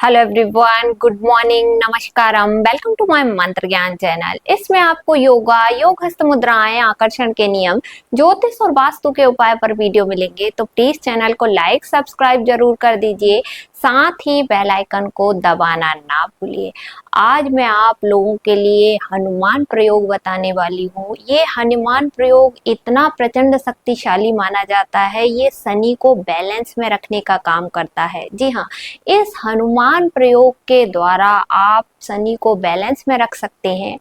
Hello everyone, good morning, नमस्कारम, welcome to my Mantra Gyan channel. इसमें आपको योगा, योग हस्त मुद्राएं, आकर्षण के नियम, ज्योतिष और वास्तु के उपाय पर वीडियो मिलेंगे। तो प्लीज चैनल को लाइक सब्सक्राइब जरूर कर दीजिए, साथ ही बेल आइकन को दबाना ना भूलिए। आज मैं आप लोगों के लिए हनुमान प्रयोग बताने वाली हूँ। ये हनुमान प्रयोग इतना प्रचंड शक्तिशाली माना जाता है, ये शनि को बैलेंस में रखने का काम करता है। जी हाँ, इस हनुमान प्रयोग के द्वारा आप शनि को बैलेंस में रख सकते हैं।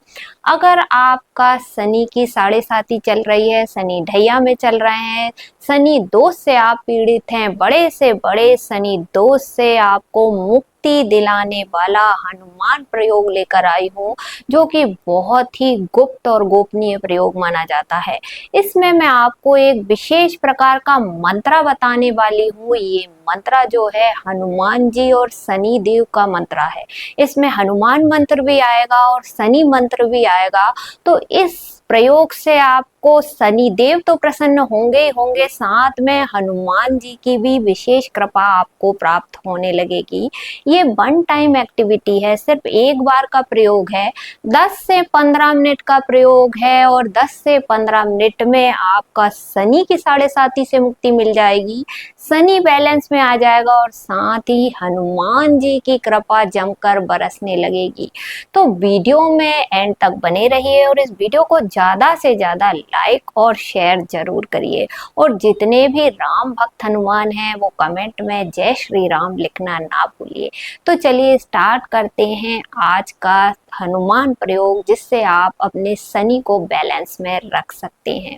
अगर आपका शनि की 7.5 चल रही है, शनि ढैया में चल रहे हैं, शनि दोष से आप पीड़ित हैं, बड़े से बड़े शनि दोष से आपको मुक्ति दिलाने वाला हनुमान प्रयोग लेकर आई हूँ, जो कि बहुत ही गुप्त और गोपनीय प्रयोग माना जाता है। इसमें मैं आपको एक विशेष प्रकार का मंत्र बताने वाली हूँ। ये मंत्र जो है हनुमान जी और शनि देव का मंत्र है। इसमें हनुमान मंत्र भी आएगा और शनि मंत्र भी आएगा। तो इस प्रयोग से आपको शनि देव तो प्रसन्न होंगे ही होंगे, साथ में हनुमान जी की भी विशेष कृपा आपको प्राप्त होने लगेगी। ये वन टाइम एक्टिविटी है, सिर्फ एक बार का प्रयोग है। 10 से 15 मिनट का प्रयोग है और 10 से 15 मिनट में आपका शनि की 7.5 से मुक्ति मिल जाएगी, शनि बैलेंस में आ जाएगा और साथ ही हनुमान जी की कृपा जमकर बरसने लगेगी। तो वीडियो में एंड तक बने रहिए और इस वीडियो को ज्यादा से ज्यादा लाइक और शेयर जरूर करिए। और जितने भी राम भक्त हनुमान हैं वो कमेंट में जय श्री राम लिखना ना भूलिए। तो चलिए स्टार्ट करते हैं आज का हनुमान प्रयोग, जिससे आप अपने शनि को बैलेंस में रख सकते हैं।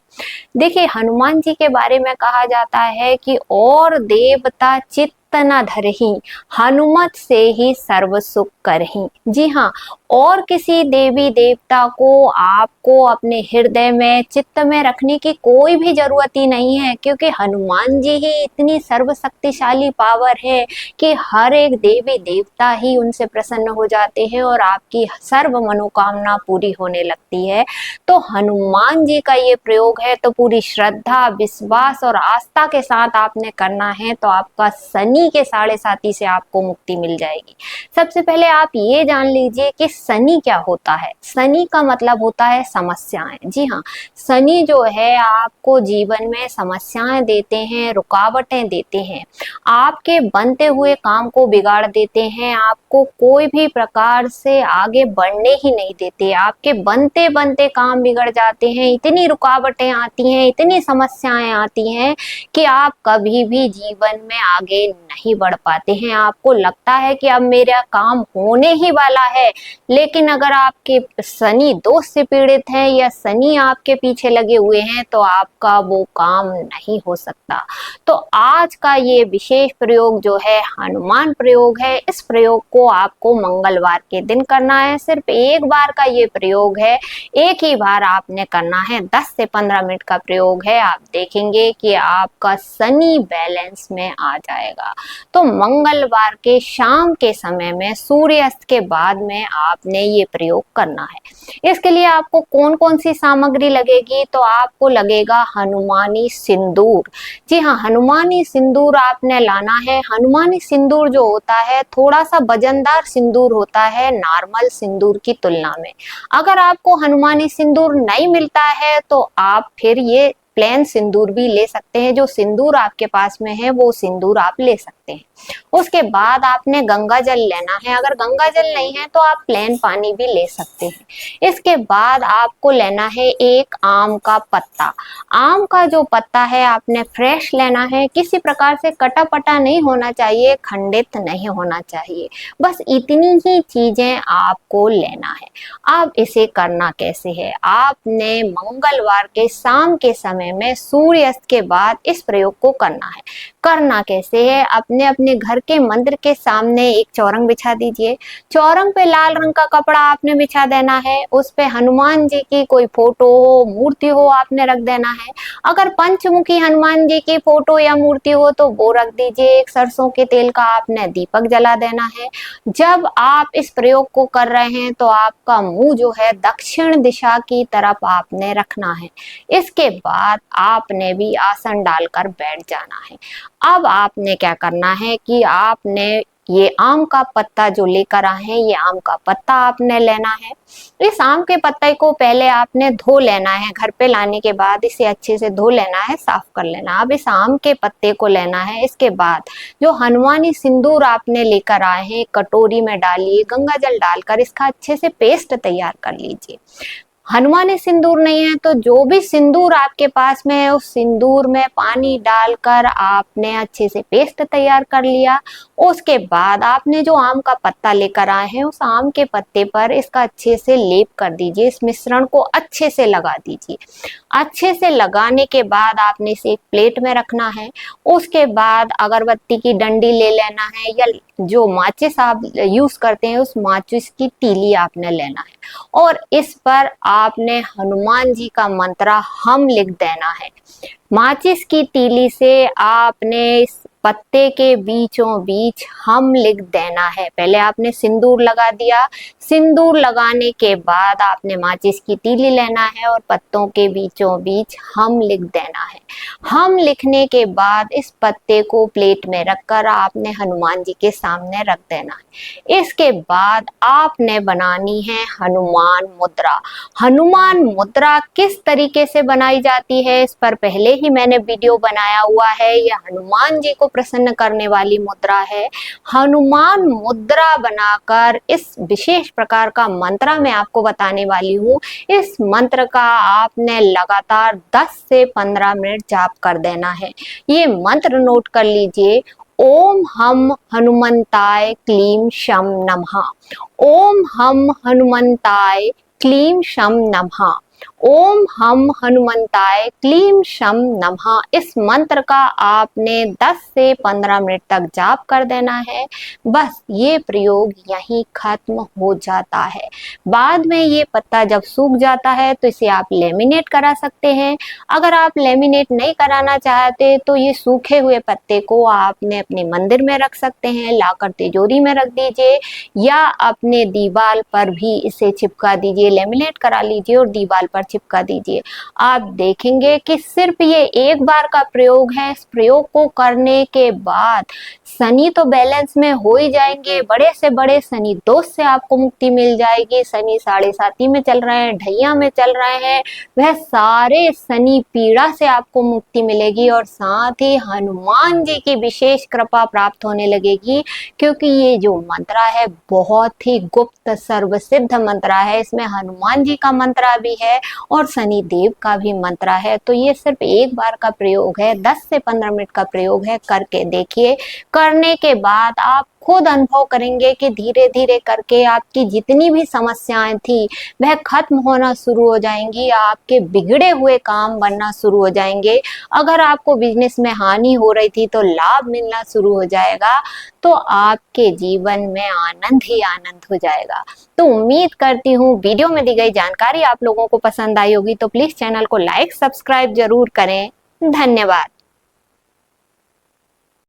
देखिए, हनुमान जी के बारे में कहा जाता है कि और देवता चित्त न धरहि, हनुमत से ही सर्व सुख करहि। जी हाँ, और किसी देवी देवता को आपको अपने हृदय में, चित्त में रखने की कोई भी जरूरत ही नहीं है, क्योंकि हनुमान जी ही इतनी सर्वशक्तिशाली पावर है कि हर एक देवी देवता ही उनसे प्रसन्न हो जाते हैं और आपकी सर्व मनोकामना पूरी होने लगती है। तो हनुमान जी का ये प्रयोग है, तो पूरी श्रद्धा, विश्वास और आस्था के साथ आपने करना है, तो आपका शनि के 7.5 से आपको मुक्ति मिल जाएगी। सबसे पहले आप ये जान लीजिए कि शनि क्या होता है। शनि का मतलब होता है समस्याएं। जी हाँ, शनि जो है आपको जीवन में समस्याएं देते हैं, रुकावटें देते हैं, आपके बनते हुए काम को बिगाड़ देते हैं, आपको कोई भी प्रकार से आगे बढ़ने ही नहीं देते, आपके बनते बनते काम बिगड़ जाते हैं। इतनी रुकावटें आती हैं, इतनी समस्याएं आती हैं कि आप कभी भी जीवन में आगे नहीं बढ़ पाते हैं। आपको लगता है कि अब मेरा काम होने ही वाला है, लेकिन अगर आपके शनि दोष से पीड़ित हैं या शनि आपके पीछे लगे हुए हैं तो आपका वो काम नहीं हो सकता। तो आज का ये विशेष प्रयोग जो है हनुमान प्रयोग है। इस प्रयोग को आपको मंगलवार के दिन करना है। सिर्फ एक बार का ये प्रयोग है, एक ही बार आपने करना है। 10 से 15 मिनट का प्रयोग है। आप देखेंगे कि आपका शनि बैलेंस में आ जाएगा। तो मंगलवार के शाम के समय में, सूर्यास्त के बाद में आपने ये प्रयोग करना है। इसके लिए आपको कौन कौन सी सामग्री लगेगी, तो आपको लगेगा हनुमानी सिंदूर। जी हाँ, हनुमानी सिंदूर आपने लाना है। हनुमानी सिंदूर जो होता है थोड़ा सा वजनदार सिंदूर होता है नॉर्मल सिंदूर की तुलना में। अगर आपको हनुमानी सिंदूर नहीं मिलता है तो आप फिर ये प्लेन सिंदूर भी ले सकते हैं। जो सिंदूर आपके पास में है वो सिंदूर आप ले सकते हैं। उसके बाद आपने गंगा जल लेना है। अगर गंगा जल नहीं है तो आप प्लेन पानी भी ले सकते हैं। इसके बाद आपको लेना है एक आम का पत्ता। आम का जो पत्ता है आपने फ्रेश लेना है, किसी प्रकार से कटा पटा नहीं होना चाहिए, खंडित नहीं होना चाहिए। बस इतनी ही चीजें आपको लेना है। अब इसे करना कैसे है, आपने मंगलवार के शाम के समय में सूर्यास्त के बाद इस प्रयोग को करना है। करना कैसे है, अपने अपने घर के मंदिर के सामने एक चौरंग बिछा दीजिए। चौरंग पे लाल रंग का कपड़ा आपने बिछा देना है। उस पे हनुमान जी की कोई फोटो हो, मूर्ति हो, आपने रख देना है। अगर पंचमुखी हनुमान जी की फोटो या मूर्ति हो तो वो रख दीजिए। एक सरसों के तेल का आपने दीपक जला देना है। जब आप इस प्रयोग को कर रहे हैं तो आपका मुंह जो है दक्षिण दिशा की तरफ आपने रखना है। इसके बाद आपने भी आसन डालकर बैठ जाना है। अब आपने क्या करना है कि आपने ये आम का पत्ता जो लेकर आए हैं, ये आम का पत्ता आपने लेना है। इस आम के पत्ते को पहले आपने धो लेना है। घर पे लाने के बाद इसे अच्छे से धो लेना है, साफ कर लेना। अब इस आम के पत्ते को लेना है। इसके बाद जो हनुमानी सिंदूर आपने लेकर आए हैं, कटोरी में डालिए, गंगा जल डालकर इसका अच्छे से पेस्ट तैयार कर लीजिए। हनुमानी सिंदूर नहीं है तो जो भी सिंदूर आपके पास में है, उस सिंदूर में पानी डालकर आपने अच्छे से पेस्ट तैयार कर लिया। उसके बाद आपने जो आम का पत्ता लेकर आए हैं, उस आम के पत्ते पर इसका अच्छे से लेप कर दीजिए। इस मिश्रण को अच्छे से लगा दीजिए। अच्छे से लगाने के बाद आपने इसे एक प्लेट में रखना है। उसके बाद अगरबत्ती की डंडी ले लेना है, या जो माचिस आप यूज करते हैं, उस माचिस की तीली आपने लेना है, और इस पर आपने हनुमान जी का मंत्र हम लिख देना है। माचिस की तीली से आपने इस पत्ते के बीचों बीच हम लिख देना है। पहले आपने सिंदूर लगा दिया। सिंदूर लगाने के बाद आपने माचिस की तीली लेना है और पत्तों के बीचों बीच हम लिख देना है। हम लिखने के बाद इस पत्ते को प्लेट में रखकर आपने हनुमान जी के सामने रख देना है। इसके बाद आपने बनानी है हनुमान मुद्रा। हनुमान मुद्रा किस तरीके से बनाई जाती है, इस पर पहले ही मैंने वीडियो बनाया हुआ है। यह हनुमान जी को प्रसन्न करने वाली मुद्रा है। हनुमान मुद्रा बनाकर इस विशेष प्रकार का मंत्र मैं आपको बताने वाली हूँ। इस मंत्र का आपने लगातार 10 से 15 मिनट जाप कर देना है। ये मंत्र नोट कर लीजिए। ओम हम हनुमंताय क्लीम शम नमः। ओम हम हनुमंताय क्लीम शम नमः। ओम हम हनुमंताय क्लीम शम नमः। इस मंत्र का आपने 10 से 15 मिनट तक जाप कर देना है। बस ये प्रयोग यहीं खत्म हो जाता है। बाद में ये पत्ता जब सूख जाता है तो इसे आप लेमिनेट करा सकते हैं। अगर आप लेमिनेट नहीं कराना चाहते तो ये सूखे हुए पत्ते को आपने अपने मंदिर में रख सकते हैं, लाकर तिजोरी में रख दीजिए, या अपने दीवार पर भी इसे चिपका दीजिए। लेमिनेट करा लीजिए और दीवार पर चिपका दीजिए। आप देखेंगे कि सिर्फ ये एक बार का प्रयोग है। इस प्रयोग को करने के बाद शनि तो बैलेंस में हो ही जाएंगे, बड़े से बड़े शनि दोष से आपको मुक्ति मिल जाएगी। शनि 7.5 में चल रहे हैं, ढैया में चल रहे हैं, वह सारे शनि पीड़ा से आपको मुक्ति मिलेगी, और साथ ही हनुमान जी की विशेष कृपा प्राप्त होने लगेगी, क्योंकि ये जो मंत्र है बहुत ही गुप्त सर्वसिद्ध मंत्र है। इसमें हनुमान जी का मंत्र भी है और शनि देव का भी मंत्र है। तो ये सिर्फ एक बार का प्रयोग है, 10 से 15 मिनट का प्रयोग है। करके देखिए। करने के बाद आप खुद अनुभव करेंगे कि धीरे धीरे करके आपकी जितनी भी समस्याएं थी वह खत्म होना शुरू हो जाएंगी। आपके बिगड़े हुए काम बनना शुरू हो जाएंगे। अगर आपको बिजनेस में हानि हो रही थी तो लाभ मिलना शुरू हो जाएगा। तो आपके जीवन में आनंद ही आनंद हो जाएगा। तो उम्मीद करती हूँ वीडियो में दी गई जानकारी आप लोगों को पसंद आई होगी। तो प्लीज चैनल को लाइक सब्सक्राइब जरूर करें। धन्यवाद।